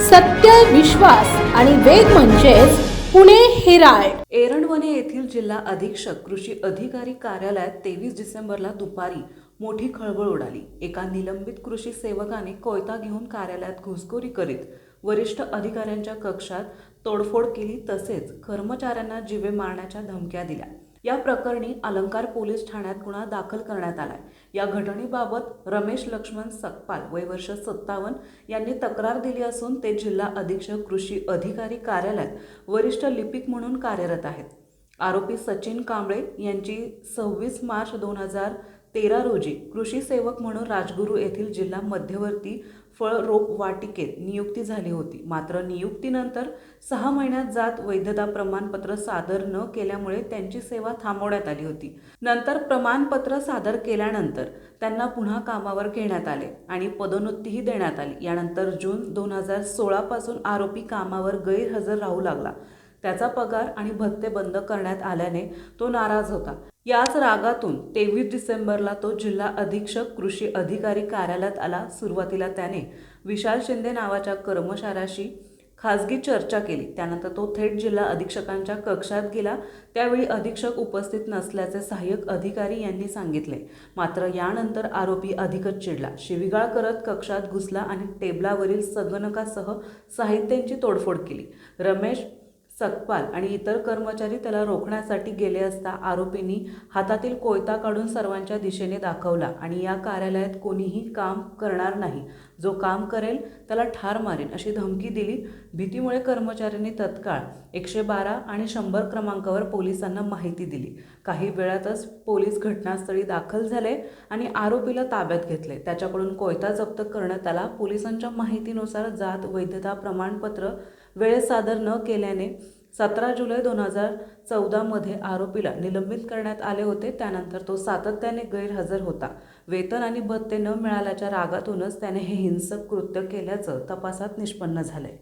सत्य, विश्वास आणि वेग म्हणजेच पुणे हेराल्ड। एरंडवणे येथील जिल्हा अधीक्षक कृषी अधिकारी कार्यालयात 23 डिसेंबरला दुपारी मोठी खळबळ उडाली। एका निलंबित कृषी सेवकाने कोयता घेऊन कार्यालयात घुसखोरी करीत वरिष्ठ अधिकाऱ्यांच्या कक्षात तोडफोड केली, तसेच कर्मचाऱ्यांना जीवे मारण्याच्या धमक्या दिल्या। या प्रकरणी अलंकार पोलीस ठाण्यात गुन्हा दाखल करण्यात आलाय। या घटनेबाबत रमेश लक्ष्मण सकपाल वय वर्ष 57 यांनी तक्रार दिली असून ते जिल्हा अधीक्षक कृषी अधिकारी कार्यालयात वरिष्ठ लिपिक म्हणून कार्यरत आहेत। आरोपी सचिन कांबळे यांची 26 मार्च 2013 रोजी कृषी सेवक म्हणून राजगुरू येथील जिल्हा मध्यवर्ती फळ रोप वाटिकेत नियुक्ती झाली होती। मात्र नियुक्तीनंतर 6 महिन्यात जात वैधता प्रमाणपत्र सादर न केल्यामुळे त्यांची सेवा थांबवण्यात आली होती। नंतर प्रमाणपत्र सादर केल्यानंतर त्यांना पुन्हा कामावर घेण्यात आले आणि पदोन्नतीही देण्यात आली। यानंतर जून 2016 पासून आरोपी कामावर गैरहजर राहू लागला। त्याचा पगार आणि भत्ते बंद करण्यात आल्याने तो नाराज होता। याच रागातून 23 डिसेंबरला तो जिल्हा अधीक्षक कृषी अधिकारी कार्यालयात आला। सुरुवातीला त्याने विशाल शिंदे नावाच्या कर्मचाऱ्याशी खासगी चर्चा केली। त्यानंतर तो थेट जिल्हा अधीक्षकांच्या कक्षात गेला। त्यावेळी अधीक्षक उपस्थित नसल्याचे सहाय्यक अधिकारी यांनी सांगितले। मात्र यानंतर आरोपी अधिकच चिडला, शिवीगाळ करत कक्षात घुसला आणि टेबलावरील संगणकासह साहित्यांची तोडफोड केली। रमेश सकपाल आणि इतर कर्मचारी त्याला रोखण्यासाठी गेले असता आरोपींनी हातातील कोयता काढून सर्वांच्या दिशेने दाखवला आणि या कार्यालयात कोणीही काम करणार नाही, जो काम करेल त्याला ठार मारेन अशी धमकी दिली। भीतीमुळे कर्मचाऱ्यांनी तत्काळ 112 आणि 100 क्रमांकावर पोलिसांना माहिती दिली। काही वेळातच पोलीस घटनास्थळी दाखल झाले आणि आरोपीला ताब्यात घेतले। त्याच्याकडून कोयता जप्त करण्यात आला। पोलिसांच्या माहितीनुसार जात वैधता प्रमाणपत्र वेळेत सादर न केल्याने 17 जुलै 2014 मध्ये आरोपीला निलंबित करण्यात आले होते। त्यानंतर तो सातत्याने गैरहजर होता। वेतन आणि भत्ते न मिळाल्याच्या रागातूनच त्याने हे हिंसक कृत्य केल्याचं तपासात निष्पन्न झालंय।